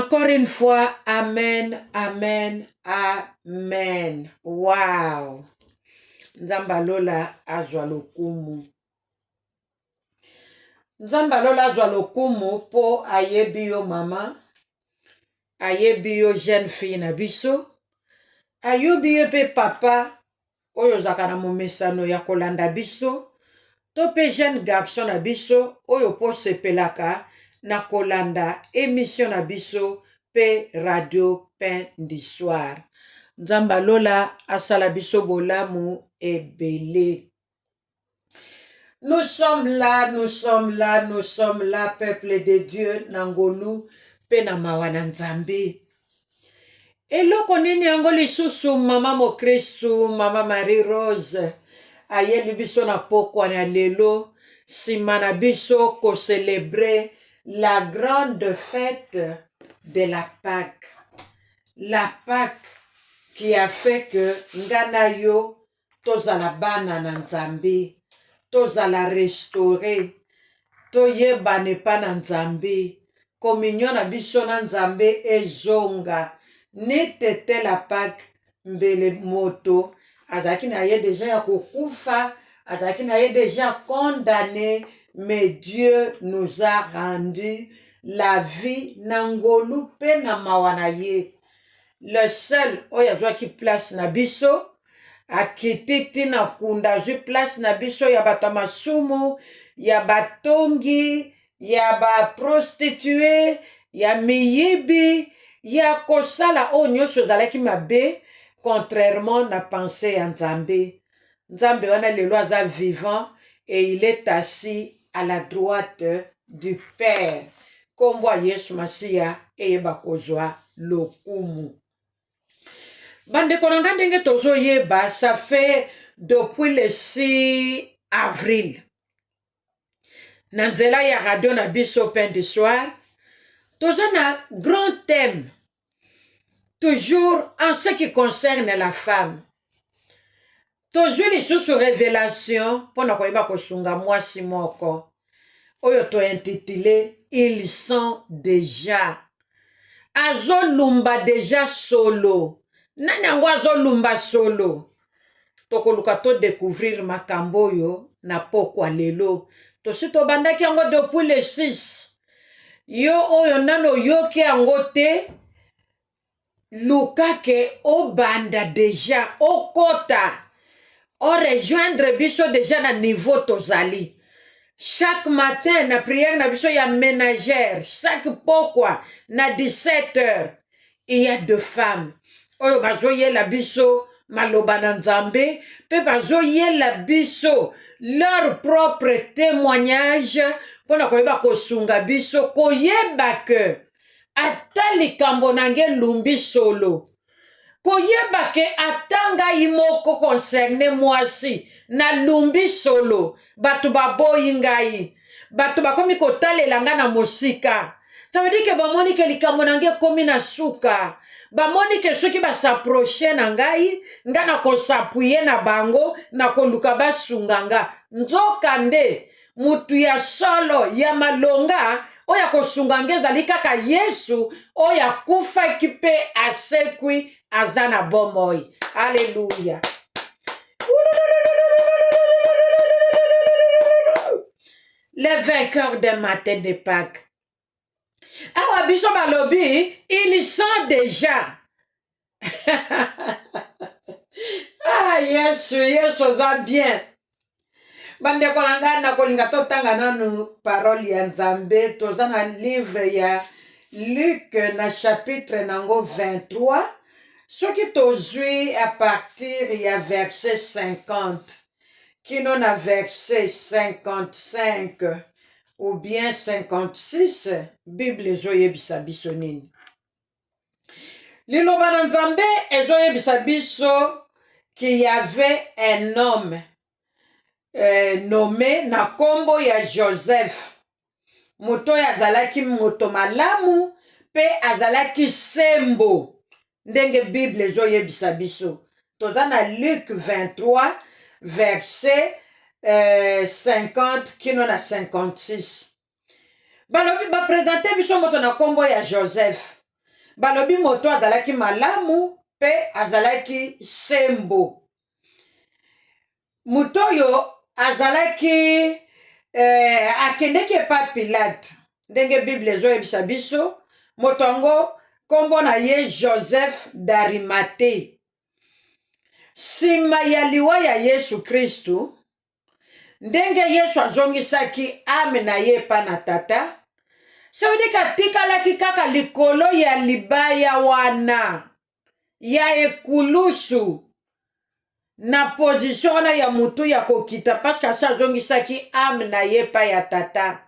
Encore une fois, amen, amen, amen. Wow. Nzambalola azwa lokumu. Nzambalola azwa lokumu po ayebi yo mama, ayebi yo jeune fille na biso, ayebi yo pe papa, oyo zaka na momesano ya kolanda biso, to pe jeune garçon na biso, oyo po sepelaka na kolanda émission na biso pe radio pain du soir. Nzambalola asala biso bolamu ebele. Nous sommes là, peuple de Dieu, Nangolu, Penamawa Nzambe. Eloko nini yango lisusu mama Mokristu, mama Marie Rose, ayeli biso na pokwa na lelo, simana biso ko célébrer la grande fête de la Pâque. La Pâque qui a fait que ngana yo tozala bana na Nzambe, tozala restauré, toyebane pa na Nzambe, communion na biso na Nzambe ezonga. Netete la Pâque mbele moto, azaki na ye déjà ya kokufa, azaki na ye déjà condamné, mais Dieu nous a rendu la vie nangolu pe na mawana ye. Le seul oyo azwaki place na biso, akititi na kunda zwi place na biso ya bato masumu, ya batongi, ya ba prostituée, ya miyibi, ya kosala oyo nyonso ezalaki mabe, contrairement na pensée ya Nzambe. Nzambe wana lelo aza vivant et il est assis à la droite du Père. Kombo Yesu Masiya eyeba kozwa lokumu. Bandeko na nga ndenge tozoyeba, ça fait depuis le 6 avril. Na nzela ya radio na biso pain du soir, toza na grand thème, toujours en ce qui concerne la femme. Tozwi lisusu révélation pona koyeba kosunga mwasi moko. Oyo to intitulé Ils sont déjà. Azolumba déjà solo. Nani yango azolumba solo? Tokoluka to découvrir makambo yo na pokwa lelo. Tosi to bandaki yango depuis le 6. Yo oyo nano yoki yango te. Lukake o banda déjà, o kota. O rejoindre biso déjà na niveau tozali. Chaque matin, na prière na biso ya ménagère, chaque pokwa, na 17h, il y a deux femmes. Oyo bazoye la biso, maloba na Nzambe, pe bazoye la biso, leur propre témoignage, pona koyeba kosunga biso, koyeba ke, ata likambo nange lumbi solo. Koyeba ke atanga imoko concerne mwasi na lumbi solo, batu baboyi ngai, batu bakomi kotalela nga na mosika. Ça veut dire que bamoni ke likambo nange komi na suka, bamoni ke soki basaproche na ngai, nga na kosapuye na bango, na koluka basunga nga. Nzoka nde, mutu ya solo, ya malonga, oya kosunga nge zali kaka Yesu, oya kufa kipe asekwi, azana bomoi. Alléluia. Les vainqueurs des matins de Pâques. Awa biso balobi, ils sont déjà. Ah, Yesu za bien. Bandeko na nga na kolinga totanga nanu parole ya Nzambe, toza na livre ya Luc na chapitre nango 23. Soki tozwi à partir ya verset 50, kino na verset 55 ou bien 56, Bible ezoyebisa biso nini. Liloba na Nzambe ezoyebisa biso qu'il y avait un homme nommé na kombo ya Joseph. Moto ya azalaki moto malamu pe azalaki sembo. Ndenge Bible ezoyebisa biso. Toza na Luc 23 verset 50 kino na 56. Balobi ba présenter biso moto na kombo ya Joseph. balobi moto azalaki malamu pe azalaki sembo. Moto oyo azalaki akendeki epa Pilate ndenge Bible ezoyebisa biso. Moto yango kombo na ye Joseph d'Arimathée. Sima ya liwa ya Yesu Kristu, ndenge Yesu azongisaki ame na ye epa na Tata, sabidika tikalaki kaka likolo ya libaya wana ya ekulusu na position wana ya mutu ya kokita, parce que asa azongisaki ame na ye epa ya Tata.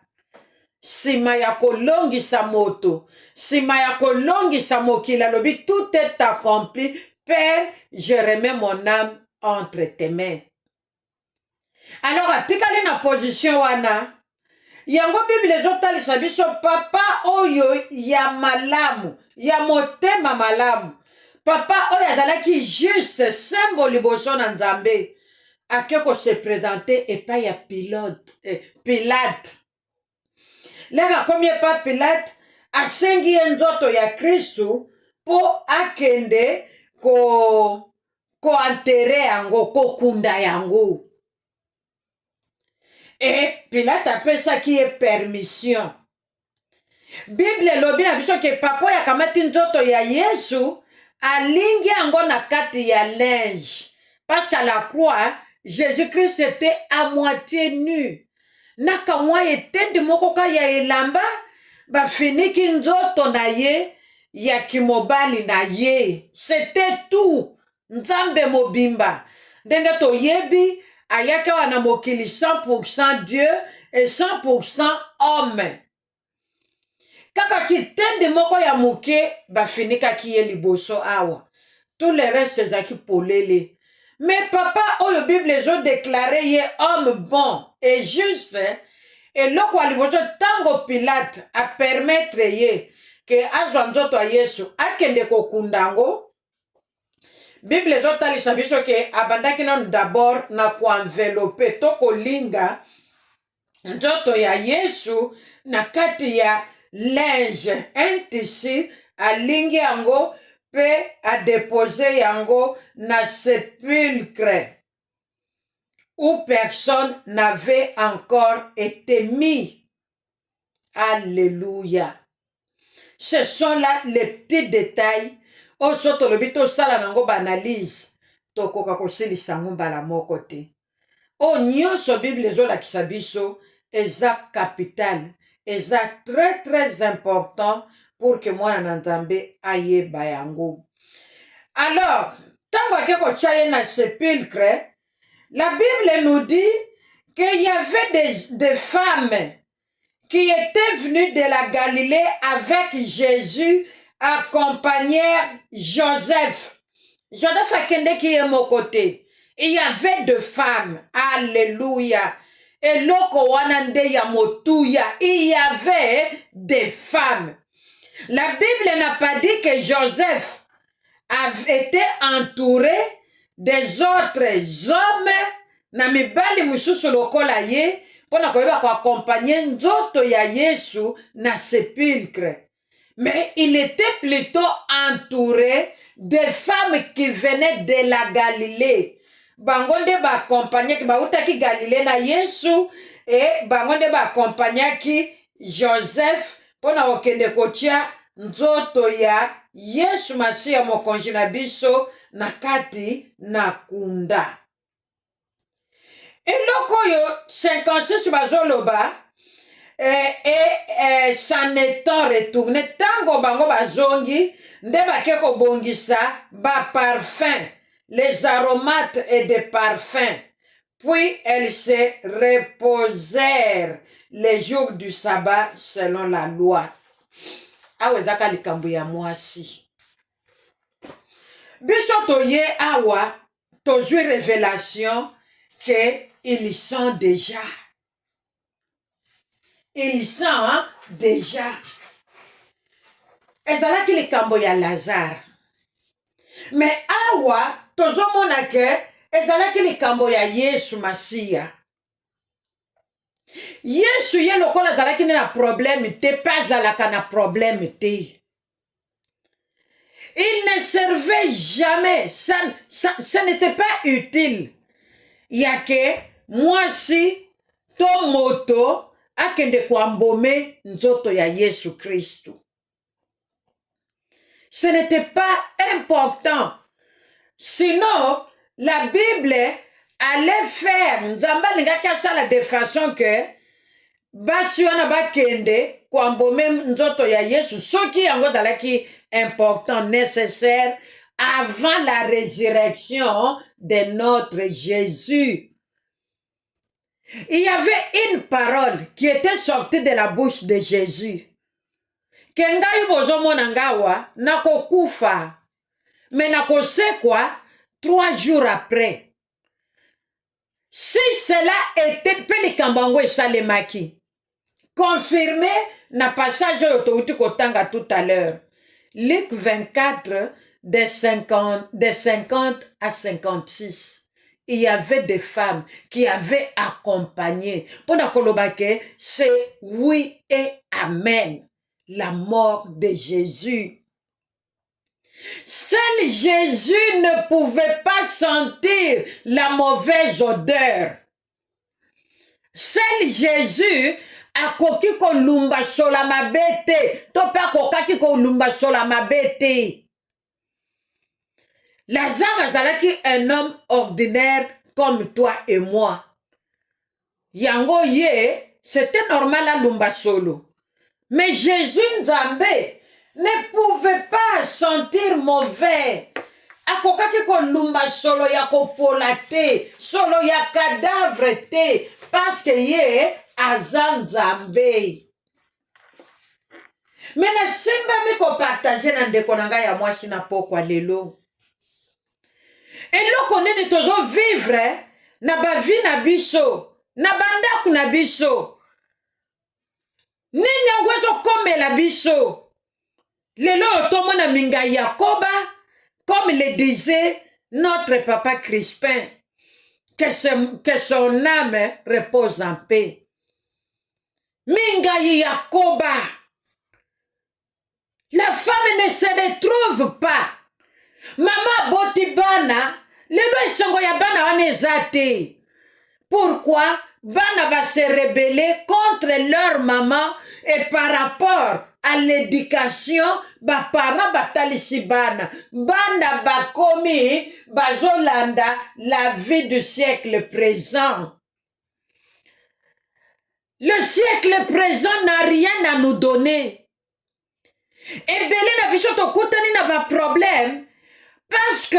Sima ya kolongisa moto, sima ya kolongisa mokili, alobi tout est accompli. Père, je remets mon âme entre tes mains. Alors atikali na position wana, yango Bible ezotalisa biso papa oyo ya malamu, ya motema malamu, papa oyo azalaki juste sembo liboso na Nzambe, ake ko se présenter epai ya Pilate. Leka komi epa Pilate, asengi ye nzoto ya Kristu po akende ko enterre yango, ko kunda yango. Et Pilate apesaki ye permission. Bible elobi na biso ke papa ya kamati nzoto ya Yesu alingi yango na kati ya linge. Parce qu'à la croix, Jésus-Christ était à moitié nu. Naka mwa etendi moko ka ya elamba bafiniki nzoto na ye ya kimobali na ye. C'était tout. Nzambe mobimba. Ndenge toyebi ayaka wana mokili 100% Dieu et 100% homme. Kaka kitembe moko ya moke bafinika ki ye liboso awa. Tout le reste ezaki polele. Mais papa oyo Bible ezo déclaré ye homme bon et juste, et loko wa liboso tango Pilate a permettre ye ke azwa nzoto ya Yesu akende kokundango. Bible ezotalisa biso ke abandaki nanu d'abord na koenvelope to kolinga nzoto ya Yesu na kati ya linge, un tissu, alingi yango pe a déposé yango na sépulcre où personne n'avait encore été mis. Alléluia. Ce sont là les petits détails. O soto lobito sala nango banalise. Tokoka kosilisa ngo mbala moko te. O nyonso Bible ezolakisa biso eza capital. Eza très très important pour que mwana na Nzambe ayeba yango. Alors, tango ake kotia ye na sépulcre, la Bible nous dit qu'il y avait des femmes qui étaient venues de la Galilée avec Jésus, accompagnèrent Joseph. Joseph akende ki ye mokote. Il y avait deux femmes. Alléluia. Et loko wanande ya motuya. Il y avait des femmes. La Bible n'a pas dit que Joseph avait été entouré des autres hommes na mibali mususu lokola ye pona koyeba ko accompagner nzoto ya Yesu na sépulcre. Mais il était plutôt entouré des femmes qui venaient de la Galilée. Bangonde ba accompagner ki ba utaki Galilée na Yesu et bangonde ba accompagner ki Joseph pona okende kotia nzoto ya Yesu Masiya mokonzi na biso na kati na kunda. Eloko yo 56 bazoloba et s'en étant retourné tango bango bazongi nde bake kobongisa ba parfum, les aromates et des parfums. Puis elles se reposèrent les jours du sabbat selon la loi. Awa ezaka likambo ya mwasi. Biso toye awa tozwi révélation que ils sont déjà. Ils sont déjà. Ezalaki likambo ya Lazare. Mais awa tozomona ke ezalaki likambo ya Yesu Masiya. Yesu ye lokola azalaki na problème te, pas azalaka na problème te. Il ne servait jamais. Ça n'était pas utile. Il y a que moi si ton moto akende kwambome nzoto ya Yesu Christ. Ce n'était pas important. Sinon, la Bible allait faire nzamba lingaki asala de façon que basi wana bakende kwambome nzoto ya Yesu soki yango zalaki important, nécessaire avant la résurrection de notre Jésus. Il y avait une parole qui était sortie de la bouche de Jésus. Kengai bozomona ngawa nako kufa. Mais nako quoi 3 jours après. Si cela était pelikambango et salemaki. Confirmé na passage autouti kotanga tout à l'heure. Luc 24 de 50 à 56. Il y avait des femmes qui avaient accompagné. Pendant que c'est oui et amen. La mort de Jésus. Seul Jésus ne pouvait pas sentir la mauvaise odeur. Seul Jésus a koki ko lumba sola mabete. Topa kokaki ko lumba sola mabete. Lazare azalaki un homme ordinaire comme toi et moi. Yango ye, c'était normal à lumba solo. Mais Jésus Nzambe ne pouvait pas sentir mauvais. Akokaki ko lumba solo ya kopola te, solo ya cadavre te, parce que ye aza Nzambe. Mais na simba mi ko partager na ndeko na ngai ya mwasi na pokwa lelo. Eloko nini tozo vivre na bavi na biso, na bandaku na biso. Nini angwezo komela biso. Lelo otomona minga Yakoba, comme le disait notre papa Crispin, que son âme repose en paix. Minga Yakoba. La femme ne se retrouve pas. Maman Botibana, lelo esongo ya bana wana ezate. Pourquoi? Bana va se rebeller contre leur maman et par rapport à l'éducation, ba parents batalisi bana. Bana bakomi bazolanda la vie du siècle présent. Le siècle présent n'a rien à nous donner. Et belé na biso tokutani na ba problème parce que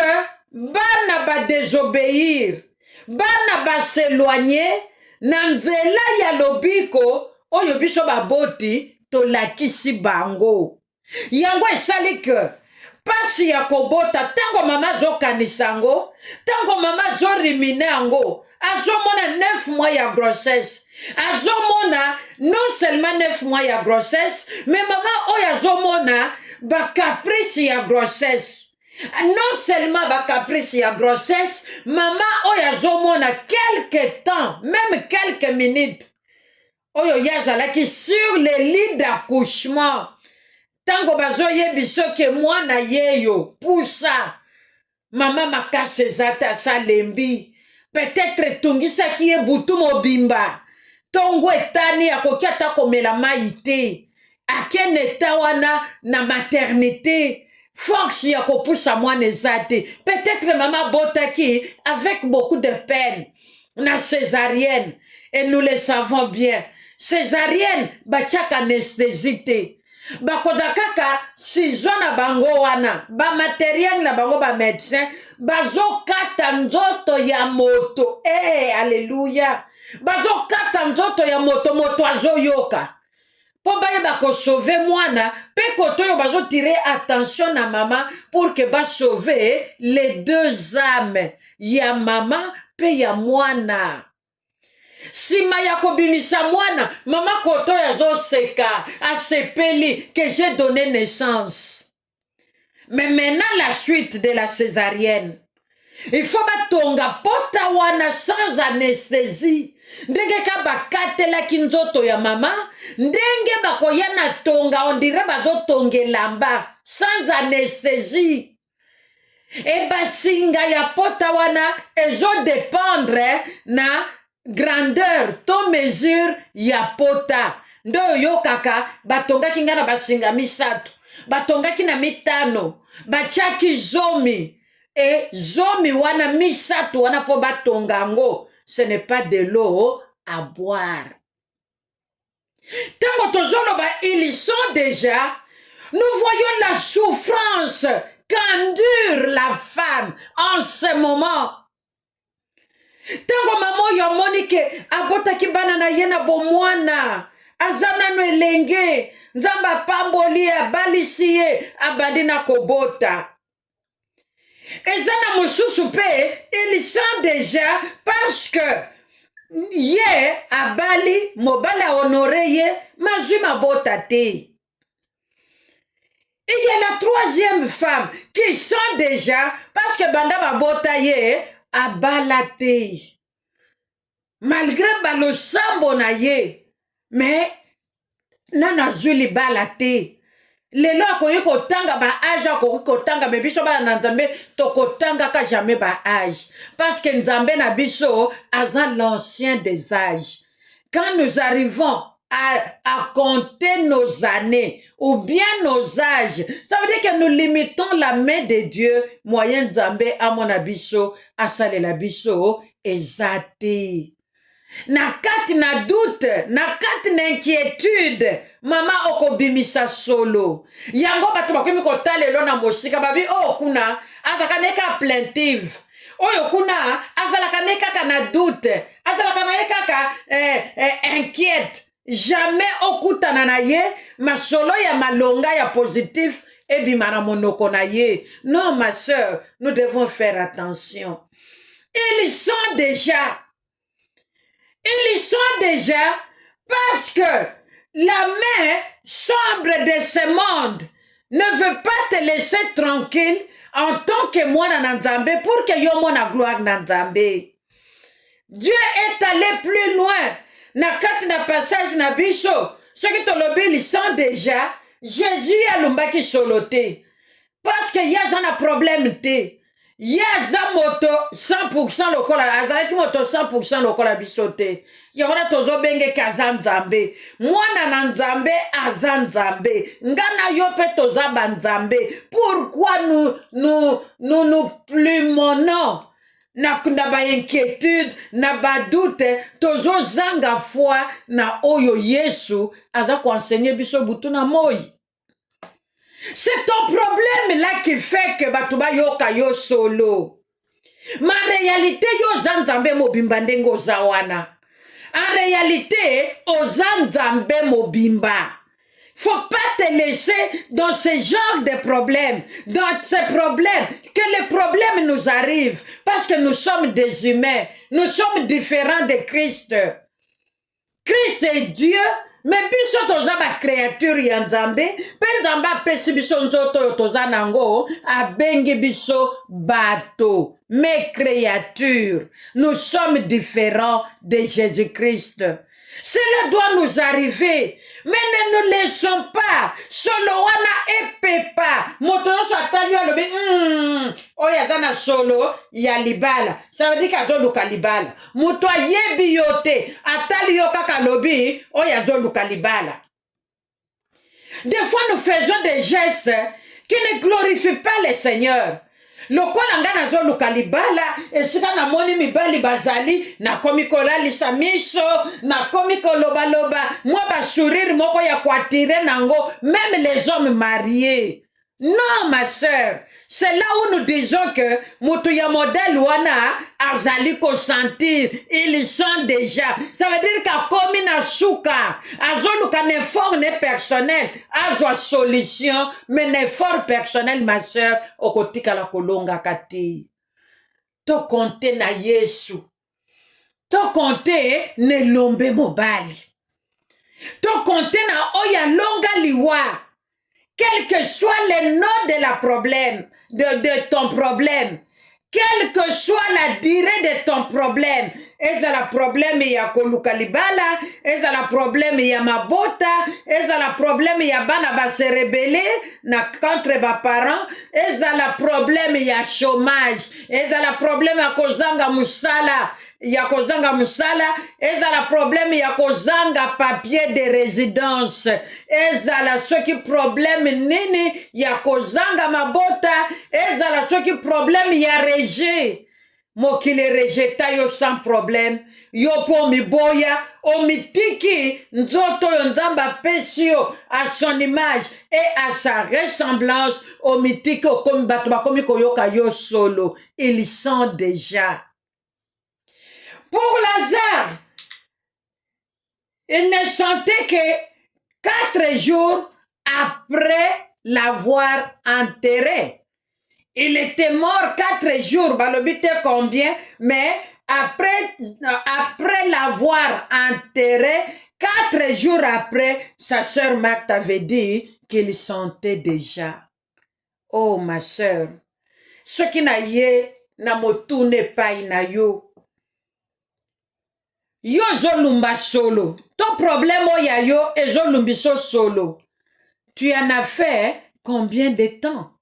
bana ba désobéir, bana ba s'éloigner na nzela ya lobiko oyo biso baboti tolakisi bango. Yango esali que pasi ya kobota tango mama zokanisa yango, tango mama zorimine yango, azomona 9 mois ya grossesse. Azomona non seulement 9 mois ya grossesse, mais maman oyo azomona ba caprice ya grossesse. Non seulement ba caprice ya grossesse, maman oyo azomona quelques temps, même quelques minutes. Oyo yazalaki sur le lit d'accouchement. Tango bazoye biso ke mwana yeyo poussa. Maman makase zata salembi. Peut-être tungisa ki butu mobimba. Tongo etani akoki ata komela maite. Aken etawana na maternité. Force ya kopoussa mwana ezate. Peut-être maman botaki avec beaucoup de peine. Na césarienne. Et nous le savons bien. Césarienne, bachaka anesthésité. Bakodakaka, sizo na bango wana, ba matériel na bango ba médecin, bazo kata nzoto ya moto. Alléluia. Bazo kata nzoto ya moto, moto azo yoka. Po baye bako sauver mwana, pe koto yo bazo tirer attention na maman pour que ba sauver les deux âmes. Ya maman, pe ya mwana. Sima ya kobimisa mwana, mama koto ya zo seka, asepeli, que j'ai donné naissance. Mais maintenant la suite de la césarienne. Il faut batonga pota wana sans anesthésie. ndenge ka bakatelaki nzoto ya mama, ndenge bakoya na tonga on dirait bazotonga elamba sans anesthésie. E basinga ya pota wana ezodépendre na grandeur to mesure ya pota. Ndo yokaka batongaki nga na basinga misato, batongaki na mitano, batiaki zomi. E zomi wana misato wana po batonga yango, ce n'est pas de l'eau à boire. Tango tozoloba, ils sont déjà, nous voyons la souffrance qu'endure la femme en ce moment. Tango maman yamoni ke abotaki bana na ye na bomwana, azana no elenge, nzamba pamboli abalisi ye abandi na kobota. Ezana mosusu pe, ils sont déjà parce que ye abali mobali honoré ye mazwi mabota te. Il y a la troisième femme qui sont déjà parce que banda babota ye abalate. Malgré balosambo na ye, mais nana zuli balate. Lelo akoyi kotanga ba âge akoyi kotanga me biso ba na Nzambe tokotanga ka jamais ba âge parce que Nzambe na biso azan l'ancien des âges. Quand nous arrivons à compter nos années ou bien nos âges, ça veut dire que nous limitons la main de Dieu moyen Nzambe à mon abiso à salela biso ezate. Na kati na doute, na kati na inquiétude, mama okobimisa solo. Yango bato bakomi kotalelo na mosika babi oh kuna azalaka neka plaintive. Oyo kuna azalaka neka na doute, azalaka neka inquiète. Jamais okutana na ye masolo ya malonga ya positif ebimana monoko na ye. Non ma sœur, nous devons faire attention. Ils sont déjà parce que la main sombre de ce monde ne veut pas te laisser tranquille en tant que moi dans Nzambe pour que yo mona gloire dans Nzambe. Dieu est allé plus loin. Na kati na passage na biso, ceux qui te lobby ils sont déjà Jésus a lumbaki soloté parce que y a un problème te. Yaza moto 100% lokola azalaki moto 100% lokola bisote yona tozo benge kaza Nzambe mwana na Nzambe aza Nzambe ngana yo pe toza ba Nzambe. Pourquoi nous plumonons na ba inquiétude na ba doute tozo zanga foi na oyo Yesu aza ko enseigner biso butu na moi. C'est ton problème là qui fait que batuba yoka yo solo. Ma réalité yo zanzambe mobimba ndengo zawana. En réalité, ozanzambe mobimba. Faut pas te laisser dans ce genre de problèmes. Dans ces problèmes, que les problèmes nous arrivent. Parce que nous sommes des humains. Nous sommes différents de Christ. Christ est Dieu. Mais biso toza ba créature ya Nzambe, pe Nzambe apesi biso nzoto toza nango, abengi biso bato, mes créatures. Nous sommes différents de Jésus-Christ. Cela doit nous arriver, mais ne nous laissons pas. Solo wana epepa. Moto so atali yo lobi, oya dana solo ya libala. Ça veut dire qu'azo luka libala. Moto yebi yote atali yo kaka lobi, oya zo luka libala. Des fois nous faisons des gestes qui ne glorifient pas le Seigneur. Lokola nga nazo luka libala esika na moni mibali bazali na komi kolalisa miso na komi koloba moi ba sourire moko ya kwatire nango même les hommes mariés. Non ma sœur, c'est là où nous disons que mutu ya modèle wana azali ko sentir ils sont déjà. Ça veut dire qu'à komi na suka azoluka n'effort ne personnel azwa solution mais n'effort personnel ma sœur okotika la kolonga kati. To compter na Yesu. To compter ne lombe mobali. To compter na oya longa liwa. Quel que soit le nom de la problème, de ton problème, quelle que soit la durée de ton problème, ezala problème ya koluka libala, ezala problème ya mabota, ezala problème ya bana base rebele na contre ba parents, ezala problème ya chômage, ezala problème ya kozanga musala, ezala problème ya kozanga papier de résidence, ezala soki problème nini ya kozanga mabota, ezala soki problème ya rejet. Mokili rejeta yo sans problème, yo po miboya, o mitiki nzoto yo nzamba apesi yo à son image et à sa ressemblance, o mitiki okomi bato bakomi koyoka yo solo, ils sont déjà. Pour Lazare, il ne sentait que 4 jours après l'avoir enterré. Il était mort 4 jours, bah le but est combien? Mais après l'avoir enterré, 4 jours après, sa sœur Marthe avait dit qu'il sentait déjà. Oh ma sœur, ce qui n'a yé, na motune pas na yo. Yo zolumba solo. Ton problème oya yo et zolumbiso solo. Tu en as fait combien de temps?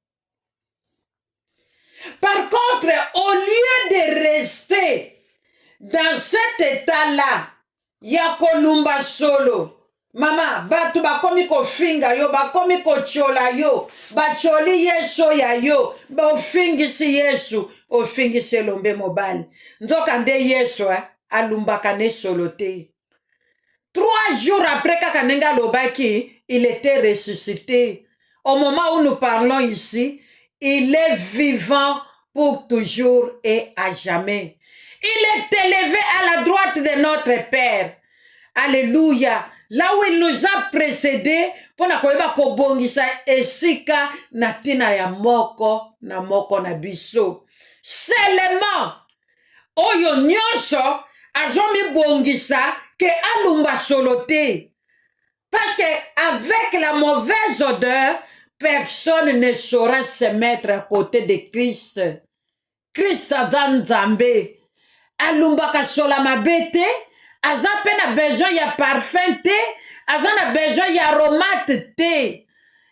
Par contre, au lieu de rester dans cet état-là, ya kolumba solo, mama, batu bakomi ko finga yo, bakomi ko chola yo, bacholi yesu ya yo, ba ofingisi yesu, ofingisi lombe mobali. Nzoka nde yesu, alumbaka ne solo te. 3 jours après Kakanenga Lobaki, il était ressuscité. Au moment où nous parlons ici, il est vivant pour toujours et à jamais. Il est élevé à la droite de notre Père. Alléluia. Là où il nous a précédés, pour na koyeba kobongisa esika na tina ya moko na biso. Seulement, oyo nyonso azomi bongisa que alumba solote. Parce que avec la mauvaise odeur, personne ne saura se mettre à côté de Christ. Christ aza Nzambe. Alumba kasola mabete, aza pe na besoin ya parfum te, aza na besoin ya aromate te.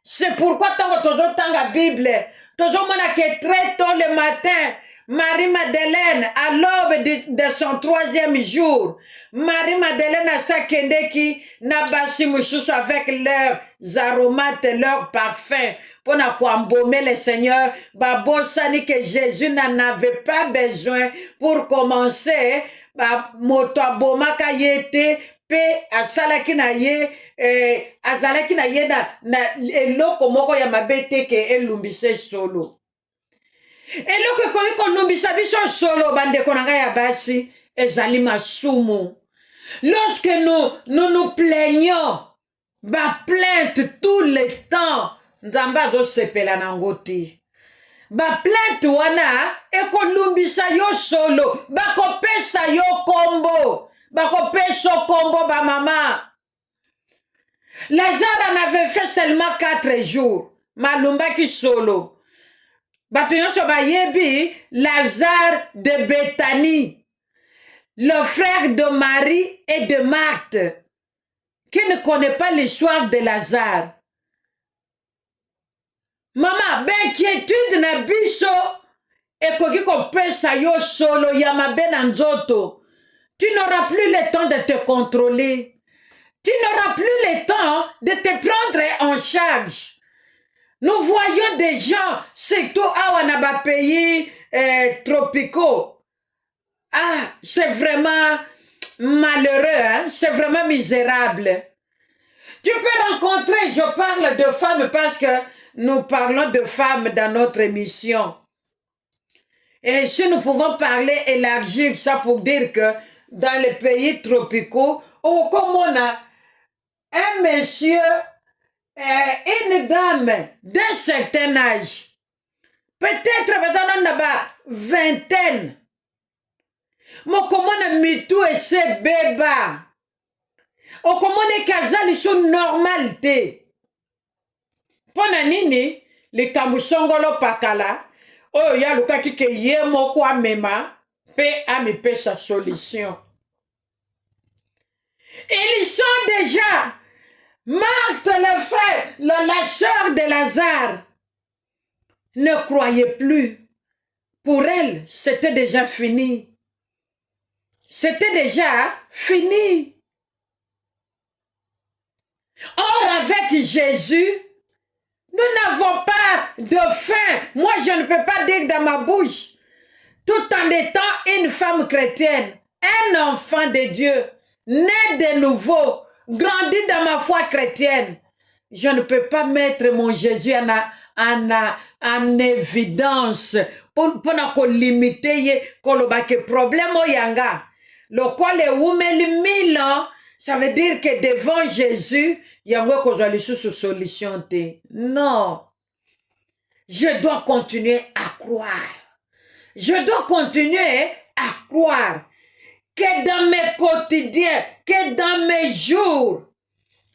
C'est pourquoi tango tozo tanga Bible, tozo mona que très tôt le matin, Marie-Madeleine, à l'aube de son 3e jour, Marie-Madeleine a sakendeki na basi mususu avec leurs aromates, leurs parfums, pour na embaumer le Seigneur, babosani que Jésus n'en avait pas besoin pour commencer, moto abomaka yete, pe asalaki na ye, azalaki na ye na eloko moko ya mabete ke elumbise solo. Eloko koyi kolumbisa biso solo bandeko na ngai ya basi ezali masumu. Lorsque nous plaignons, ba plainte tout le temps, nzambe azosepela nango te. Ba plainte wana ekolumbisa yo solo, bakopesa yo kombo, bakopesa kombo ba mama. Lazare en avait fait seulement 4 jours, malumbaki solo. Batoyonso bayebi Lazare de Béthanie, le frère de Marie et de Marthe, qui ne connaît pas l'histoire de Lazare. Maman, inquiétude na biso ekoki kopesa yo solo ya mabe na nzoto. Tu n'auras plus le temps de te contrôler. Tu n'auras plus le temps de te prendre en charge. Nous voyons des gens, surtout à Wanaba pays tropicaux. Ah, c'est vraiment malheureux, hein? C'est vraiment misérable. Tu peux rencontrer, je parle de femmes parce que nous parlons de femmes dans notre émission. Et si nous pouvons parler, élargir ça pour dire que dans les pays tropicaux, oh, comme on a un monsieur, une dame d'un certain âge, peut-être maintenant on a vingtaine, mais comment on a mis tout et c'est béba, ou comment on est casé sur normalité. Pona nini, les kambusongolo pakala, oh ya luka kike ye moko mema, Paix a mis paix sa solution. Ils sont déjà, Marthe, le frère, la sœur de Lazare, ne croyait plus. Pour elle, c'était déjà fini. C'était déjà fini. Or, avec Jésus, nous n'avons pas de faim. Moi, je ne peux pas dire dans ma bouche, tout en étant une femme chrétienne, un enfant de Dieu, né de nouveau, grandi dans ma foi chrétienne, je ne peux pas mettre mon Jésus en évidence pour limiter le problème yanga. Le col est oumeli 1000 ans, ça veut dire que devant Jésus, il y a une solution. Non. Je dois continuer à croire. Je dois continuer à croire que dans mes quotidiens, que dans mes jours,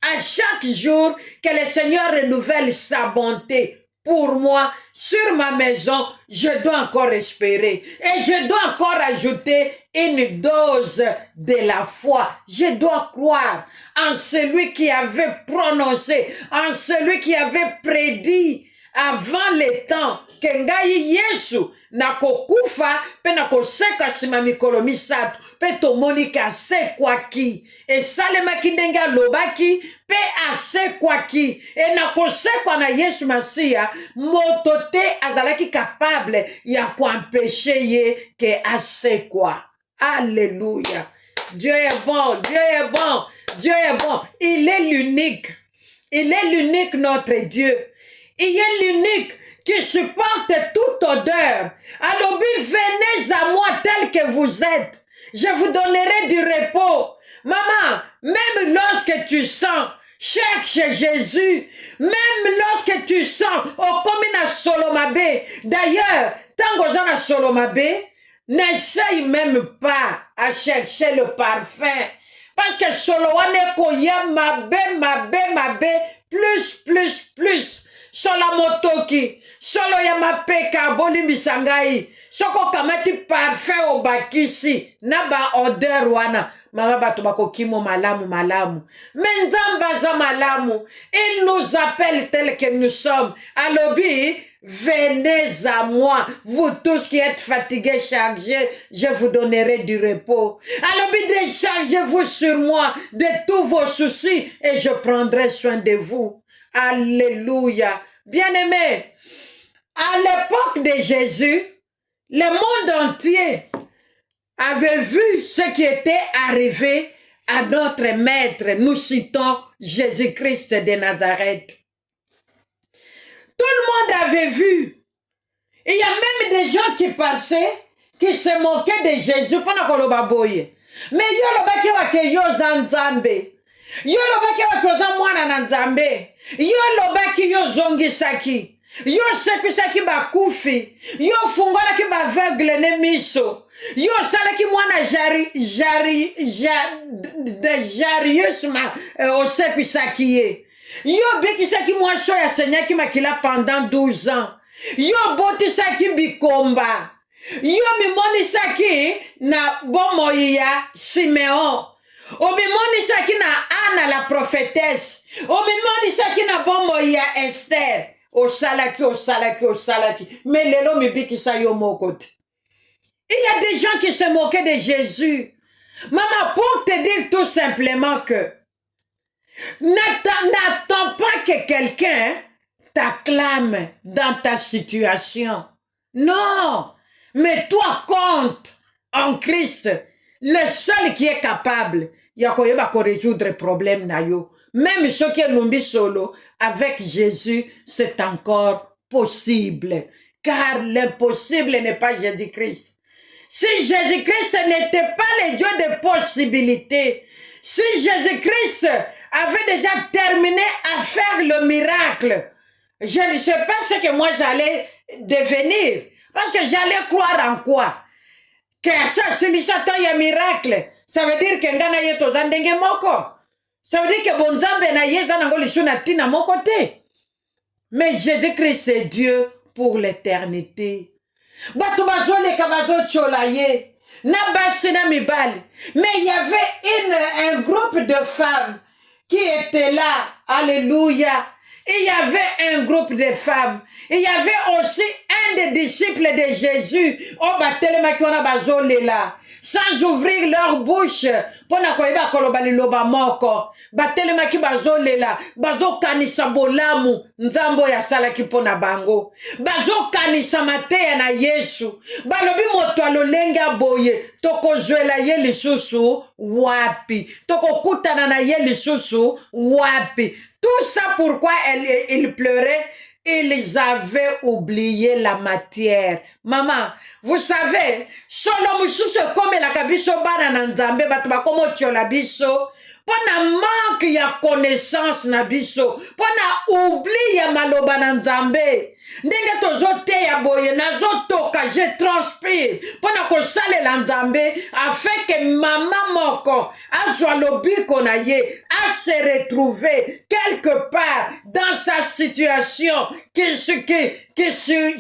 à chaque jour, que le Seigneur renouvelle sa bonté pour moi, sur ma maison, je dois encore espérer. Et je dois encore ajouter une dose de la foi. Je dois croire en celui qui avait prononcé, en celui qui avait prédit avant le temps que ngai Yesu na kokufa pe na koseka sima mikolo misato pe tomoni ka asekwaki esalemaki ndenge alobaki pe asekwaki e na kosekwa na Yesu Masiya moto te azalaki capable ya koempêche ye ke asekwa. Alléluia. Dieu est bon, Dieu est bon, Dieu est bon. Il est l'unique. Il est l'unique notre Dieu. Il est l'unique qui supporte toute odeur. Alors, venez à moi tel que vous êtes. Je vous donnerai du repos. Maman, même lorsque tu sens, cherche Jésus. Même lorsque tu sens, oh, comme une Solomabé. D'ailleurs, tant que j'en ai Solomabé, n'essaye même pas à chercher le parfum. Parce que Soloane koya mabe, plus. Sola motoki, solo ya mapeka boli misangai, soko kamati parfum obakisi, naba odeur wana, mama bato bako kimo malamu. Menzamba za malamu, il nous appelle tel que nous sommes. Alobi, venez à moi, vous tous qui êtes fatigués, chargés, je vous donnerai du repos. Alobi, déchargez-vous sur moi de tous vos soucis et je prendrai soin de vous. Alléluia. Bien-aimés, à l'époque de Jésus, le monde entier avait vu ce qui était arrivé à notre maître. Nous citons Jésus-Christ de Nazareth. Tout le monde avait vu. Il y a même des gens qui passaient, qui se moquaient de Jésus pendant qu'on le baboye. Mais yo lo baki wa ke yo zanzambe. Yo lo baki wa koza mwana na nzambe. Yo lo baki yo zongi saki. Yo seku saki bakufi. Yo fungola ki baveugle ne miso. Yo sala ki mwana jarius ma o seku saki ye. Yo beki saki mwaso ya senya ki makila pendant 12 ans. Yo boti saki bikomba. Yo mimoni saki na bomoyi ya Simeon. Omimoni saki na Anna la prophétesse. Omimoni saki na bomoyi ya Esther. Osalaki. Mais lelo mibiki sa yo mokote. Il y a des gens qui se moquaient de Jésus. Maman, pour te dire tout simplement que n'attends pas que quelqu'un t'acclame dans ta situation. Non. Mais toi compte en Christ, le seul qui est capable, il y a résoudre le problème na yo. Même ceux qui l'ont mis solo, avec Jésus, c'est encore possible. Car l'impossible n'est pas Jésus-Christ. Si Jésus-Christ n'était pas le Dieu de possibilités, si Jésus-Christ avait déjà terminé à faire le miracle, je ne sais pas ce que moi j'allais devenir. Parce que j'allais croire en quoi? Que ça, si Satan y a miracle, ça veut dire que ngana yeto zandenge moko. Ça veut dire que bonzambe na yeza nango lisuna tina mon côté. Mais Jésus-Christ c'est Dieu pour l'éternité. Batu bazole kabazo cholaye. na basi na mibali. Mais il y avait un groupe de femmes qui étaient là. Alléluia. Il y avait un groupe de femmes. Il y avait aussi un des disciples de Jésus. Oh, batelema ki wana bazolela. Sans ouvrir leur bouche. Pona koyeba koloba liloba moko. Batelema ki bazolela. Bazo kanisa bolamu. Nzambo ya sala ki pona bango. Bazo kanisa mateya na Yesu. Balobi moto alolenga boye. Toko zwela ye lisusu wapi. Toko kutana na ye lisusu wapi. Tout ça pourquoi ils pleuraient? Ils avaient oublié la matière. Maman, vous savez, solo mususu comme la kabiso bana na nzambe batu bakomo tiola biso. Pona manque ya connaissance na biso. Pona oubli ya maloba na nzambe. Ndenge tozote ya boye nazo toka je transpire. Pona ko sale la nzambe afin que maman moko azwa lobiko na ye a se retrouver quelque part dans sa situation qui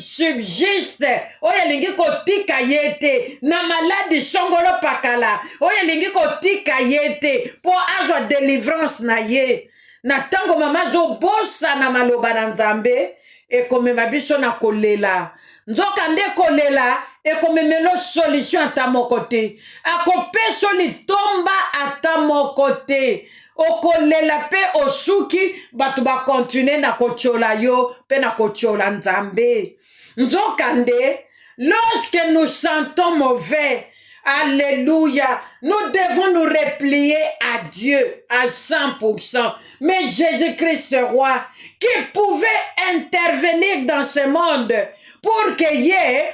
subsiste. Oye lingi kotika yete na maladi songolo pakala. Oye lingi kotika yete po azwa délivrance na ye. Na tango mama zo bosa na maloba na nzambe e komema biso na kolela. Nzoka nde kolela e komemelo solution ata moko te. Akopeso litomba ata moko te. Okolela pe osuki batu ba continue na kotiola yo pe na kotiola nzambe. Nzoka nde lorsque nous sentons mauvais, alléluia, nous devons nous replier à Dieu à 100%. Mais Jésus-Christ roi, qui pouvait intervenir dans ce monde pour que ye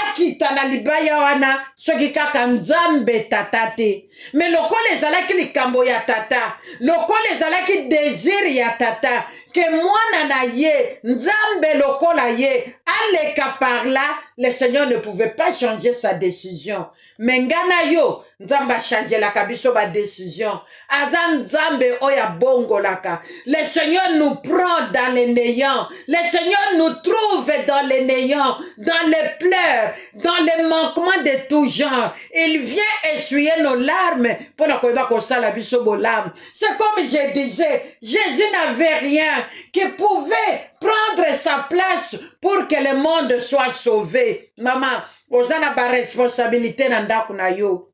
akita na libaya wana soki kaka nzambe tata te. Mais lokola ezalaki likambo ya tata, lokola ezalaki désir ya tata, que mwana na ye nzambe lokola ye aleka par là, le Seigneur ne pouvait pas changer sa décision. Mais ngana yo nzambe a changé la kabiso ba décision. Azan nzambe oya bongo laka. Le Seigneur nous prend dans les néants. Le Seigneur nous trouve dans les néants, dans les pleurs, dans les manquements de tout genre. Il vient essuyer nos larmes pour la koiba kosala biso bolam. C'est comme je disais, Jésus n'avait rien qui pouvait prendre sa place pour que le monde soit sauvé. Maman, ozana ba responsabilité na ndako na yo.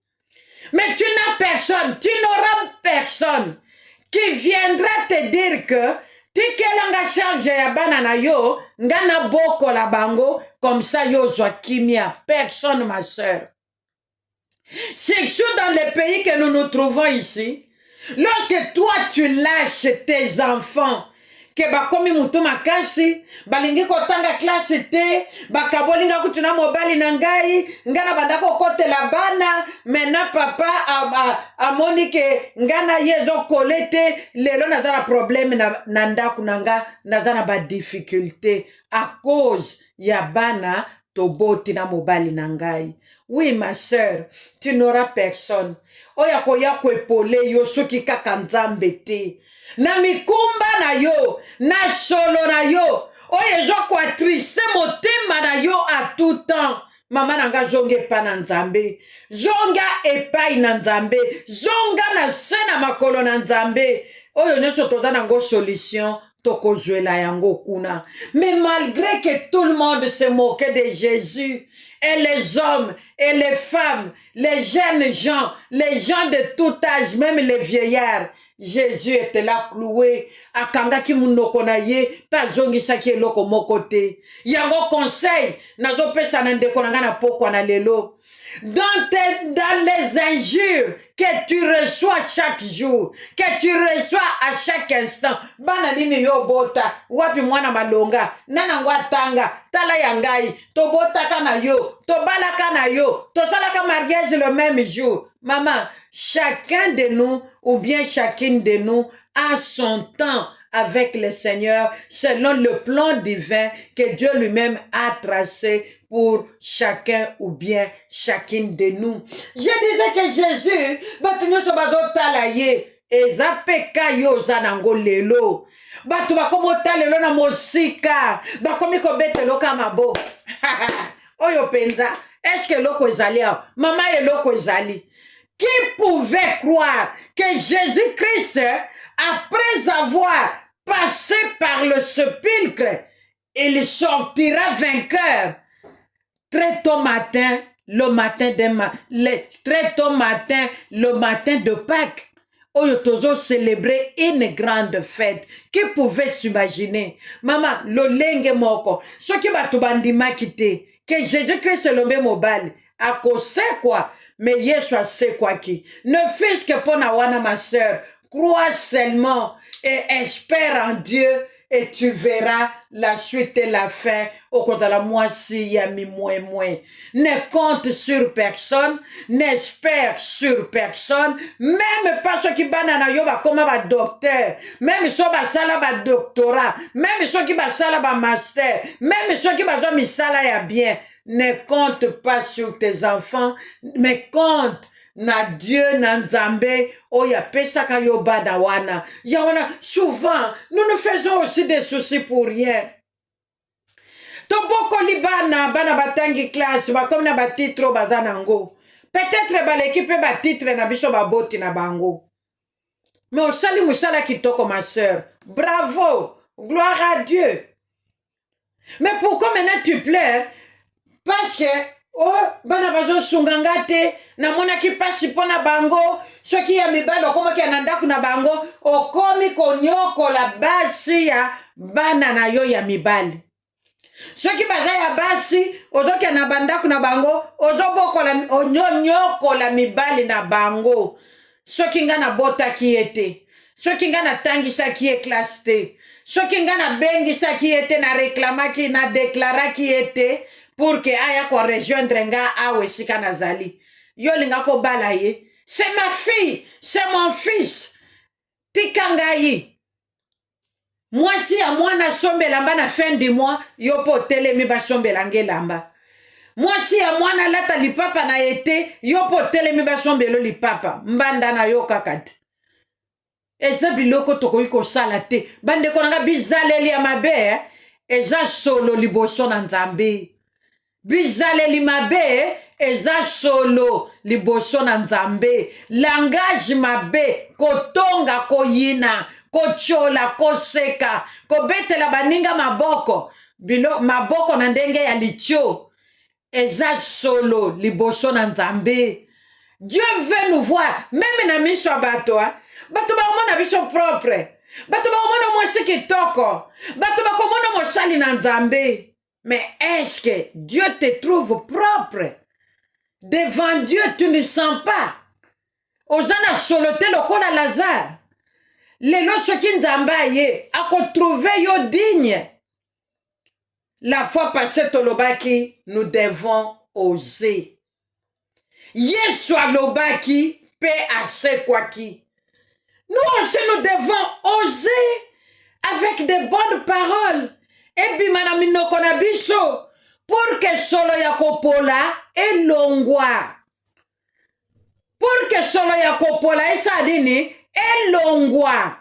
Mais tu n'as personne, tu n'auras personne qui viendra te dire que tikelanga charge ya bana na yo, ngana boko la bango, comme ça yo zwa kimia. Personne, ma soeur. Surtout dans les pays que nous nous trouvons ici, lorsque toi tu lâches tes enfants, que bakomi mutu makasi balingi kotanga classe te bakabolinga kutuna mobali na ngai ngana bandako kotela bana mena papa amoni ke ngana yezo kolete lelo nazana problème na ndaku nanga nazana ba difficulté à cause ya bana toboti na mobali na ngai. Oui, ma sœur, tu n'auras personne. Oya koya kwepole yo soki kaka nzambe te. Na mikumba na yo, na solo na yo, oye zo kwa triste motema na yo à tout temps. Mama nanga zonga epa na nzambe, zonga epai na nzambe, zonga na sena makolo na nzambe. Oyo neso toza nango solution, toko zwela yango kuna. Mais malgré que tout le monde se moquait de Jésus, et les hommes, et les femmes, les jeunes gens, les gens de tout âge, même les vieillards, Jésus était là cloué. Akanga ki munoko na ye, pa zongisa ki eloko mokote. Yango conseil, nazo pesa na ndeko nanga na poko na lelo. Dans les injures que tu reçois chaque jour, que tu reçois à chaque instant, bana nini yo bota, wapi mwana malonga, nana ngwatanga, tala yangai, to bota kana yo, to balaka na yo, to salaka mariage le même jour. Maman, chacun de nous, ou bien chacune de nous, a son temps avec le Seigneur, selon le plan divin que Dieu lui-même a tracé pour chacun ou bien chacune de nous. Je disais que Jésus, batunyo so bazotala ye, ezapeka yo zanango lelo. Batu bakomota lelo na mosika, bakomi kobetelo kamabo. Oyo penza, Est-ce que l'oko ezali? Maman et l'oko ezali. Qui pouvait croire que Jésus-Christ, après avoir passé par le sépulcre, il sortira vainqueur très tôt matin, le matin de Pâques. Oyo tozo célébrer une grande fête. Qui pouvait s'imaginer? Maman, lolenge moko. Ce qui va tout bandima quitter. Que Jésus-Christ lombe mobile. À cause quoi? Mais Yeshua sait quoi qui. Ne fais que pour nawana ma soeur. Crois seulement et espère en Dieu. Et tu verras la suite et la fin. Au compte de la moitié, yami moins. Ne compte sur personne, n'espère sur personne, même pas ceux qui banana yoba comme un docteur, même ceux qui sala ba doctorat, même ceux qui sala ba master, même ceux qui basala misala ya bien. Ne compte pas sur tes enfants, mais compte na Dieu na Nzambe oya pesaka yo bada wana. Yawana, souvent nous nous faisons aussi des soucis pour rien. Toboko li bana batangi classe ba comme na ba titre bazanango. Peut-être ba l'équipe ba titre na biso ba boti na bango. Mais au sali musala kitoko ma sœur. Bravo, gloire à Dieu. Mais pourquoi maintenant tu pleures? Parce que oh, bana bazo sungangate na mona ki pasi pona bango soki ya mibalo koma ki anandaku na bango okomi konyoko la basi ya bana na yo ya mibali soki baza ya basi ozoki na bandaku na bango ozoboko la onyoko la mibali na bango soki nga na bota ki ete soki nga na tangisa ki e classe te soki nga na bengisa ki ete na reklama ki na deklara ki ete pour que aya ko rejoindre nga awe sika nazali. Yo linga ko balaye. C'est ma fille, c'est mon fils. Tikangayi. Moi si à moi na sombe lamba na fin du mois, yo po telemi ba sombe lange lamba. Moi si à moi na lata lipapa na été, yo po telemi ba sombe lo lipapa. Mbanda na yo kakati. Eza biloko tokoki kosala te. Bande konanga bizaleli ya mabe, eza solo liboso na Nzambe. Bizaleli mabe eza solo liboso na Nzambe. Langage mabe kotonga koyina kochola koseka kobetela baninga maboko maboko na ndenge ya licho eza solo liboso na Nzambe. Dieu veut nous voir même na miso bato bato bakomona biso propre bato bakomona mwasi kitoko bato bakomona mosali na Nzambe. Mais est-ce que Dieu te trouve propre? Devant Dieu, tu ne sens pas. Ozana solote lokola Lazare. Lelo soki Nzamba ye, ako trouver yo digne. La fois passée, tolobaki, nous devons oser. Yeshua lobaki, paix à ce quoi qui. Nous aussi, nous devons oser avec de bonnes paroles. Et puis, madame Minokona biso, pour que solo ya kopola elongwa. Pour que solo ya kopola esadini elongwa.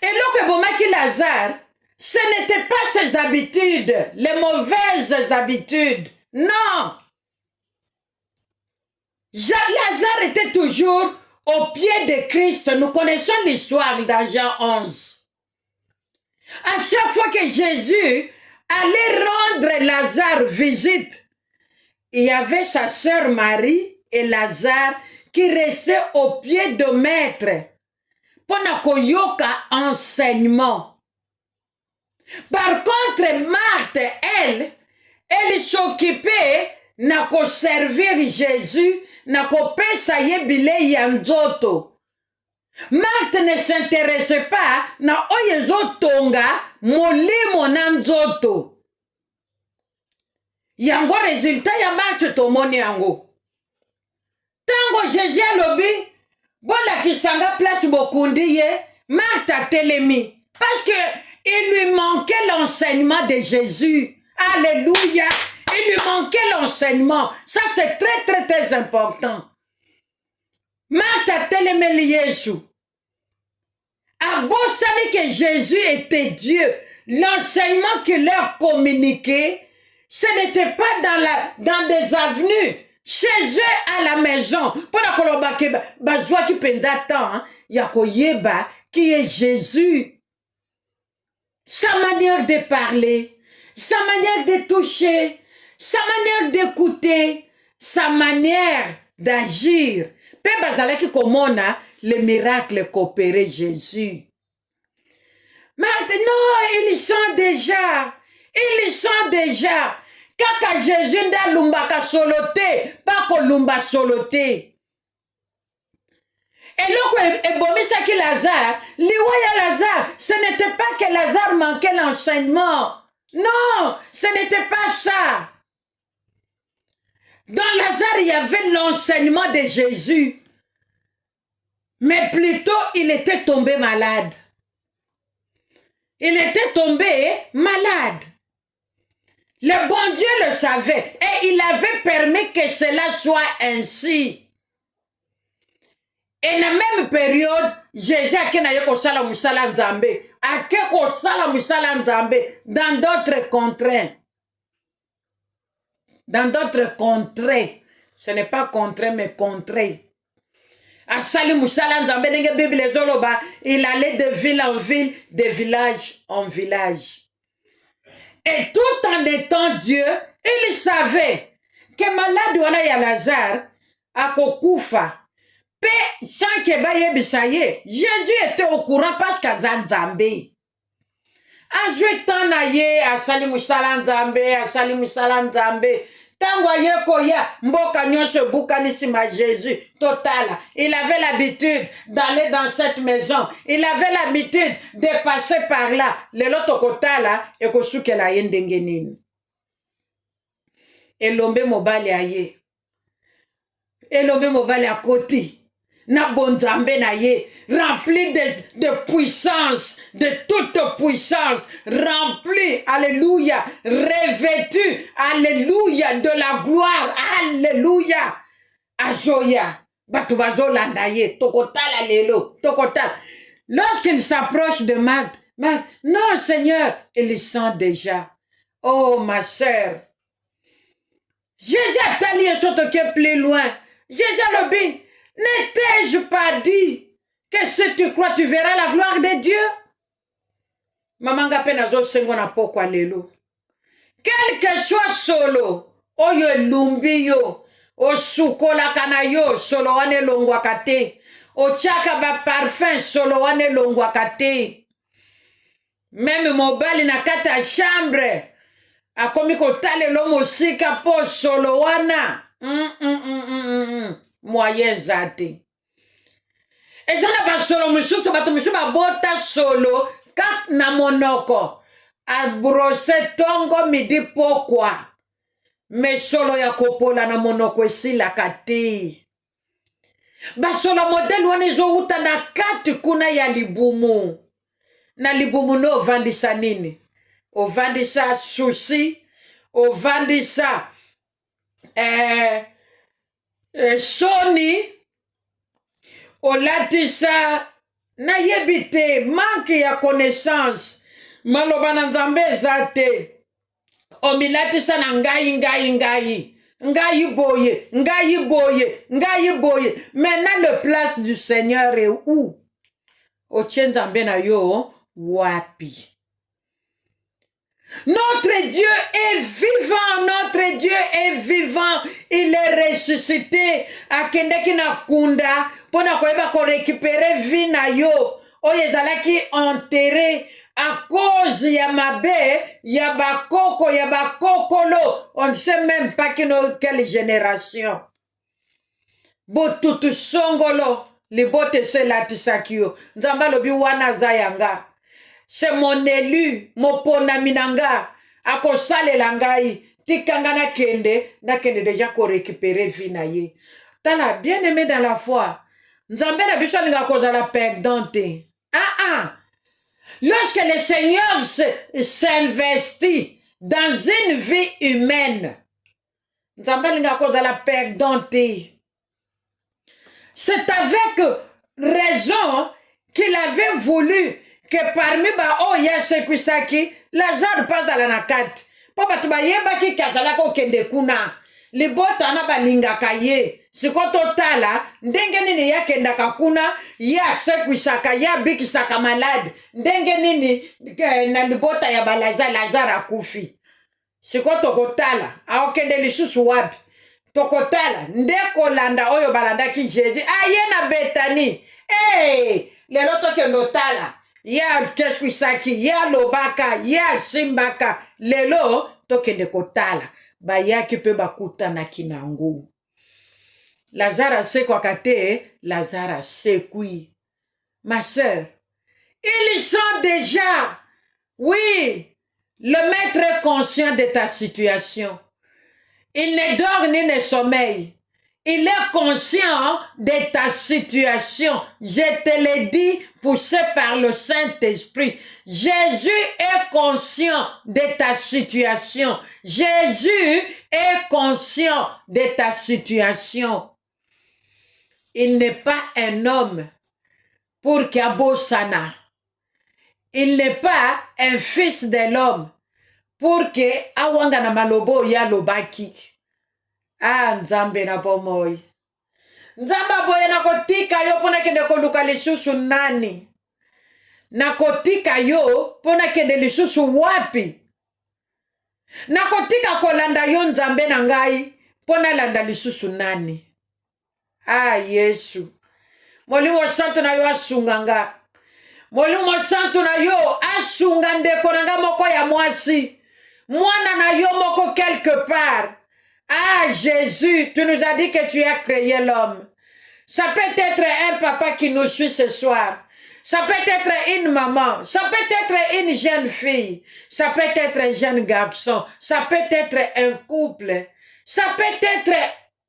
Et donc, Bomaki Lazare, ce n'était pas ses habitudes, les mauvaises habitudes. Non. Lazare était toujours au pied de Christ. Nous connaissons l'histoire dans Jean 11. À chaque fois que Jésus allait rendre Lazare visite, il y avait sa sœur Marie et Lazare qui restaient au pied de maître pour koyoka enseignement. Par contre, Marthe, elle s'occupait na ko servir Jésus, na ko pesa yebile yanzoto. Marthe ne s'intéressait pas na oyezo tonga molimo na nzoto. Yango résultat ya Marthe tomoni yango. Tango Jésus alobi, bola kisanga place bokundi ye, Marthe a telemi. Parce que il lui manquait l'enseignement de Jésus. Alléluia. Il lui manquait l'enseignement. Ça c'est très très très important. Marthe a telemi Jésus. A beau savoir que Jésus était Dieu, l'enseignement qu'il leur communiquait, Ce n'était pas dans des avenues. Chez eux à la maison. Pendant que l'on bazwa qui penda tant, yakoyeba qui est Jésus. Sa manière de parler, sa manière de toucher, sa manière d'écouter, sa manière d'agir. Pe bazala qui commona les miracles qu'opérait Jésus. Maintenant, ils sont déjà. Ils sont déjà. Kaka Jésus nda lumbaka solote, pas ko lumba solote. Et loko ebomisa ki Lazare, liwaya Lazare, ce n'était pas que Lazare manquait l'enseignement. Non, ce n'était pas ça. Dans Lazare, il y avait l'enseignement de Jésus. Mais plutôt, il était tombé malade. Il était tombé malade. Le bon Dieu le savait et il avait permis que cela soit ainsi. Et dans la même période, Jésus a dans d'autres contrées. Dans d'autres contrées. Ce n'est pas contrées, mais contrées. Il allait de ville en ville, de village en village. Et tout en étant Dieu, il savait que malade wana ya Lazare akokufa. Pe sans que baye bisaye, Jésus était au courant parce qu'azan Nzambe. Ajwe tanaye asali musala Nzambe, asali musala Nzambe. Tangwa yeko ya mboka nyonso bukanisi ma Jésus total. Il avait l'habitude d'aller dans cette maison. Il avait l'habitude de passer par là. Le loto kotala e kosuke la yendengenini. Elombe mobali aye. Elombe mobali a koti. Na bonzambe na ye, rempli de puissance, de toute puissance, rempli, alléluia, revêtu, alléluia, de la gloire, alléluia, azoya, batubazo landaye, tokotala lelo, tokotala. Lorsqu'il s'approche de Marthe, non Seigneur, il le sent déjà. Oh ma sœur, Jésus a tali et surtout qui est plus loin, Jésus le bin. Ne t'ai-je pas dit que si tu crois, tu verras la gloire de Dieu? Mamanga penazo sengo na pokwa lelo. Quel que soit solo, oyo lumbi yo, o sukola kanayo, solo wane longwakate, o chaka ba parfum, solo wane longwakate. Même mobali na kata chambre, a komi kotale lomo sika po solo wana. Moyen zate. Et ça n'a pas solo monsieur, ça va monsieur ba bota solo kat na monoko. A brosser tongo midi pourquoi? Mais solo ya kopola na monoko esi la kati. Ba solo model wane zo uta na kati kuna ya libumu. Na libumu no vandisa nini? O vandisa sushi, o vandisa Sony olatisa na yebite manque ya connaissance maloba na Nzambe zate omilatisa na ngai boye maintenant le place du Seigneur est où otien Nzambe na yo wapi. Notre Dieu est vivant, notre Dieu est vivant, il est ressuscité. Akendeki na kunda, pona koyeba ko récupérer vie na yo. Oye zalaki enterré à cause ya mabe, ya bakoko, ya bakokolo. On ne sait même pas quelle génération. Botutu songolo, les bottes se latisakio. Nzamba lobi wana zayanga. C'est mon élu, mon ponaminanga, à kosale langai, tikanga na kende déjà ko récupérer vinaye. T'as bien aimé dans la foi. Nzambe na biso nga koza la perdante. Lorsque le Seigneur s'investit dans une vie humaine, Nzambe nga koza la perdante. C'est avec raison qu'il avait voulu que parmi ba oya sekusaki Lazare passe dans la nakati po bato bayebaki kazalaka okende kuna libota na balingaka ye siko totala ndenge nini yakendaka kuna ye asekwisaka ye abikisaka malade ndenge nini na libota ya Lazare akufi siko tokotala aokende lisusu wapi tokotala nde kolanda oyo balandaki Jésus aye na Betani lelo tokende otala ye akeswisaki ye alobaka ye asimbaka lelo tokende kotala bayaki mpe bakutanaki nango Lazare asekwaka te Lazare asekwi ma sœur ils sont déjà oui le maître est conscient de ta situation il ne dort ni ne sommeille il est conscient de ta situation. Je te l'ai dit, poussé par le Saint-Esprit. Jésus est conscient de ta situation. Jésus est conscient de ta situation. Il n'est pas un homme pour Kiabosana. Il n'est pas un fils de l'homme pour que Awangana Malobo Yalobaki. Ah, Nzambe na pomoi. Nzamba boye na kotika yo pona kende koluka lisusu nani. Na kotika yo pona kende lisusu wapi. Na kotika kolanda yo Nzambe na ngai pona landa lisusu nani. Ah, Yesu. Molimo santo na yo asunganga. Molimo santo na yo asunga ndeko nanga moko ya mwasi. Mwana na yo moko quelque part. Ah, Jésus, tu nous as dit que tu as créé l'homme. Ça peut être un papa qui nous suit ce soir. Ça peut être une maman. Ça peut être une jeune fille. Ça peut être un jeune garçon. Ça peut être un couple. Ça peut être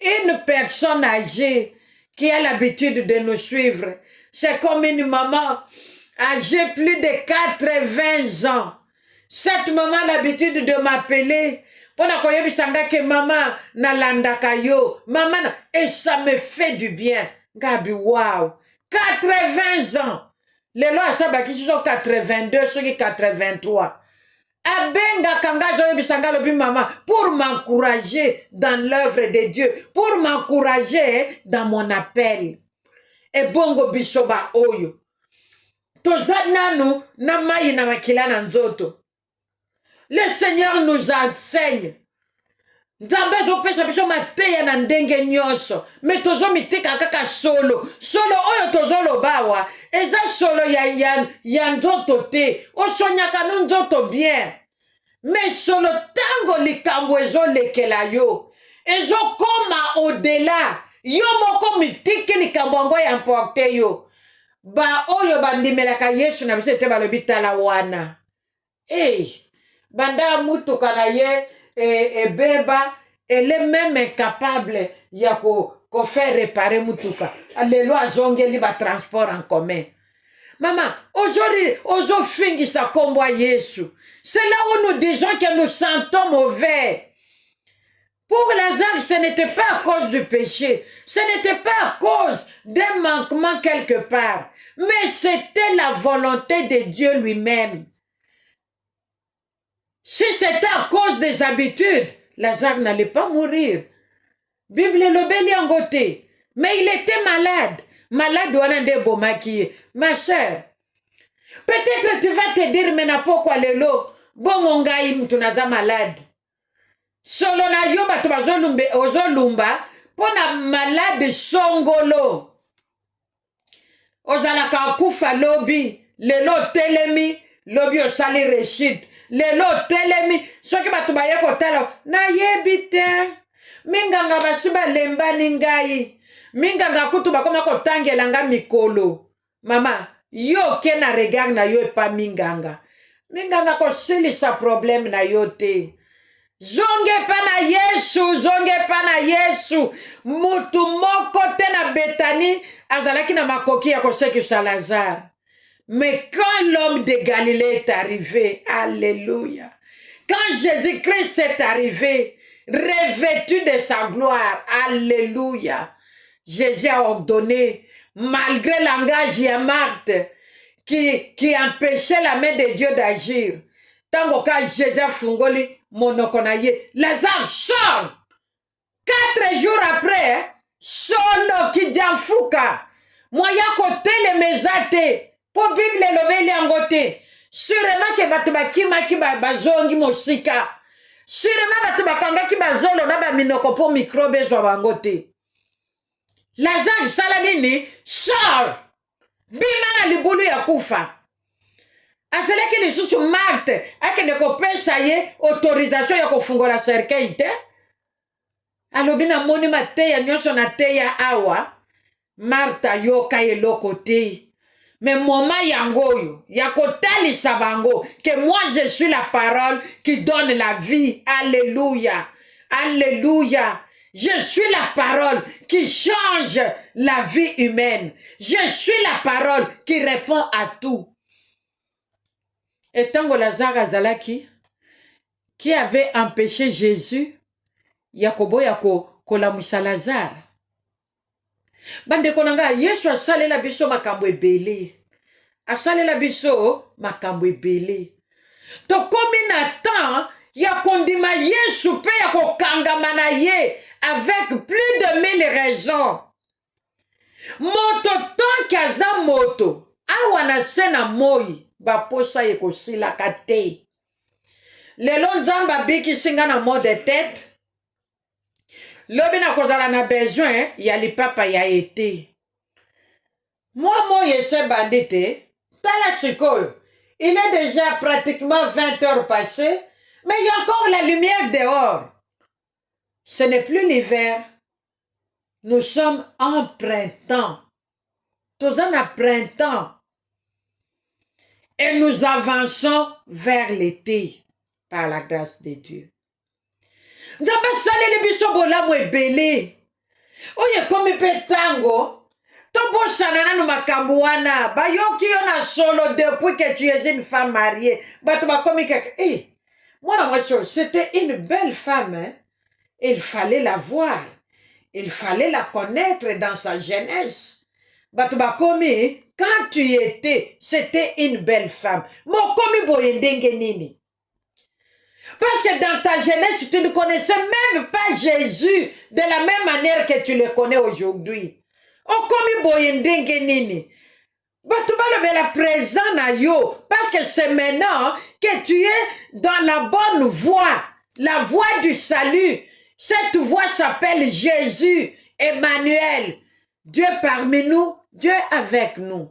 une personne âgée qui a l'habitude de nous suivre. C'est comme une maman âgée plus de 80 ans. Cette maman a l'habitude de m'appeler. Pona koyebisanga ke mama na landaka yo. Maman, et ça me fait du bien. Gabi, wow. 80 ans. Les lois sabaki sont 82, ceux qui 83. Abenga kanga zoyebisanga lobi mama pour m'encourager dans l'œuvre de Dieu, pour m'encourager dans mon appel. Et bongo bisoba oyo. Tozananu na mai na makila na nzoto. Le Seigneur nous enseigne. Nzambe zopesa biso mateya na ndenge nyonso. Me tozo mitika kaka solo. Solo oyo tozo lobawa. Eza solo ya nzoto te. Osonyaka no nzoto bien. Me solo tango likambo ezo lekela yo. Ezo koma au-delà. Yo moko mitiki likambo ngo ya emporte yo. Ba oyo bandimelaka Yesu na biso te balobi tala wana. Banda mutuka na ye ebeba elle est même incapable ya ko faire réparer mutuka lelo azongeli ba transport en commun. Maman, aujourd'hui ozofingisa kombo Yesu. C'est là où nous disons que nous sentons mauvais. Pour Lazare, ce n'était pas à cause du péché, ce n'était pas à cause d'un manquement quelque part, mais c'était la volonté de Dieu lui-même. Si c'était à cause des habitudes, Lazare n'allait pas mourir. Bible le béli en côté. Mais il était malade. Malade ouanande bomaki. Ma sœur, peut-être tu vas te dire, mais n'a pas quoi lelo. Bon mongaï mtunaza malade. Solo na yo batu ozolumba. Pona malade songolo. Ozalaka kufa lobi. Lelo telemi. Lobi osali rechid. Lelo telemi soki batu baye kotala na yebite minganga basiba lemba ningai minganga kutu bakoma kotangela nga mikolo mama yo ke na regard na yo epa minganga ko silisa problème na yo te zonge pa na Yesu mutu moko te na Betani azalaki na makoki ya kosekisa Lazare. Mais quand l'homme de Galilée est arrivé, alléluia, quand Jésus-Christ est arrivé, revêtu de sa gloire, alléluia, Jésus a ordonné, malgré l'engagement de Marthe, qui empêchait la main de Dieu d'agir, tant que Jésus a fungoli, monoko na ye. Lazare sort. 4 jours après, solo kidiamfuka. Moya kotelemeza te. Po Bible elobeli yango te. Sûrement ke bato bakimaki bazongi mosika. Sûrement bato bakangaki bazolo na baminoko po microbe ezwa bango te. Lazare sala nini? Sort. Bima na libulu ya kufa. Aseleki lisusu Marthe akende kopesa ye autorisation ya kofungola cercueil te. Alobi na moni mateya nyonso na teya awa. Marthe yoka eloko te. Mais moment yangoyo, ya kotalisa bango, que moi je suis la parole qui donne la vie. Alléluia. Alléluia. Je suis la parole qui change la vie humaine. Je suis la parole qui répond à tout. Et tango Lazare azalaki, qui avait empêché Jésus, Yakobo yako kolamwisa Lazare. Bandeko nanga Yesu asalela biso makambo ebele. Asalela biso makambo ebele. Tokomi na temps ya kondima Yesu pe ya kokangama na ye avec plus de 1000 raisons. Moto tanki aza moto awa na se na moi baposa ye kosilaka te. Lelo Nzambe abikisi nga na mot de tête. Lobi na kozala na besoin ya lipapa ya été. Moi ese bandi te. Tala sikoyo. Il est déjà pratiquement 20 heures passées, mais il y a encore la lumière dehors. Ce n'est plus l'hiver. Nous sommes en printemps. Nous sommes en printemps. Et nous avançons vers l'été par la grâce de Dieu. Nzambe asaleli biso bolamu ebele. Oye komi pe tango. Tobosana nanu makambo wana. Bayoki yo na solo depuis que tu es une femme mariée. Bato bakomi kaka. Moi, c'était une belle femme. Hein? Il fallait la voir. Il fallait la connaître dans sa jeunesse. Bato bakomi, quand tu étais, c'était une belle femme. Mokomi boyendenge nini. Parce que dans ta jeunesse, tu ne connaissais même pas Jésus de la même manière que tu le connais aujourd'hui. Okomi boyendenge nini. Batubalo la présent na yo. Parce que c'est maintenant que tu es dans la bonne voie. La voie du salut. Cette voie s'appelle Jésus, Emmanuel. Dieu parmi nous, Dieu avec nous.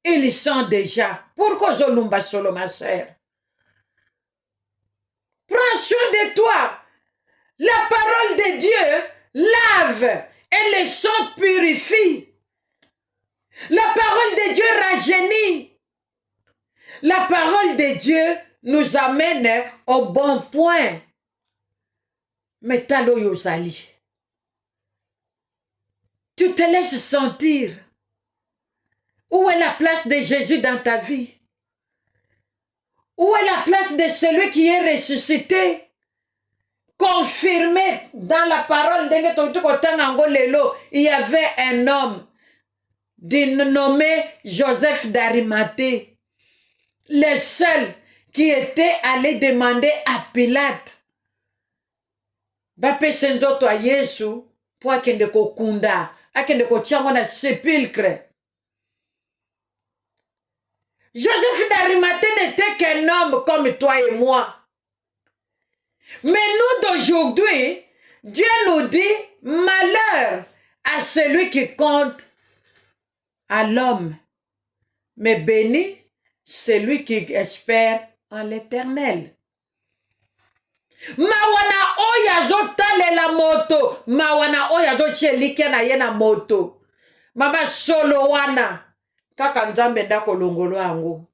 Ils sont déjà. Pourquoi Zolumba solo ma sœur? Prends soin de toi. La parole de Dieu lave et le sang purifie. La parole de Dieu rajeunit. La parole de Dieu nous amène au bon point. Mais talo yozali. Tu te laisses sentir. Où est la place de Jésus dans ta vie? Où est la place de celui qui est ressuscité? Confirmé dans la parole de il y avait un homme nommé Joseph d'Arimathée, le seul qui était allé demander à Pilate bapesa ndoto a Yesu po akende kokunda, akende kotiango na sépulcre. Joseph d'Arimathée n'était qu'un homme comme toi et moi. Mais nous d'aujourd'hui, Dieu nous dit malheur à celui qui compte à l'homme, mais béni celui qui espère en l'Éternel. Mawana oya zotale la moto, mawana oya zochelike na yena moto. Mama solo wana kaka Nzambe ndako longolo ango.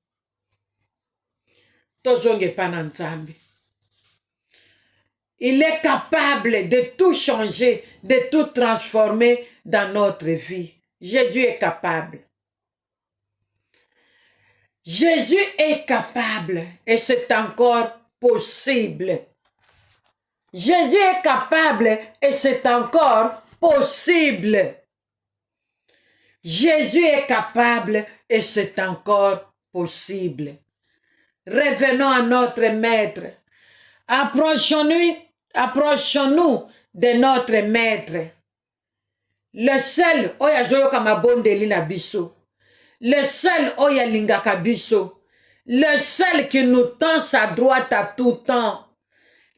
Tozonge pana Nzambe. Il est capable de tout changer, de tout transformer dans notre vie. Jésus est capable. Jésus est capable et c'est encore possible. Jésus est capable et c'est encore possible. Jésus est capable et c'est encore possible. Revenons à notre Maître. Approchons-nous de notre maître. Le seul oya zoyoka mabondeli na biso. Le seul oya lingaka biso. Le seul qui nous tend sa droite à tout temps.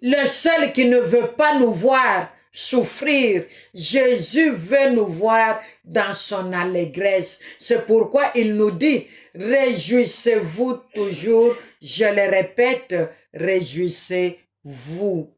Le seul qui ne veut pas nous voir souffrir. Jésus veut nous voir dans son allégresse. C'est pourquoi il nous dit, réjouissez-vous toujours. Je le répète, réjouissez-vous.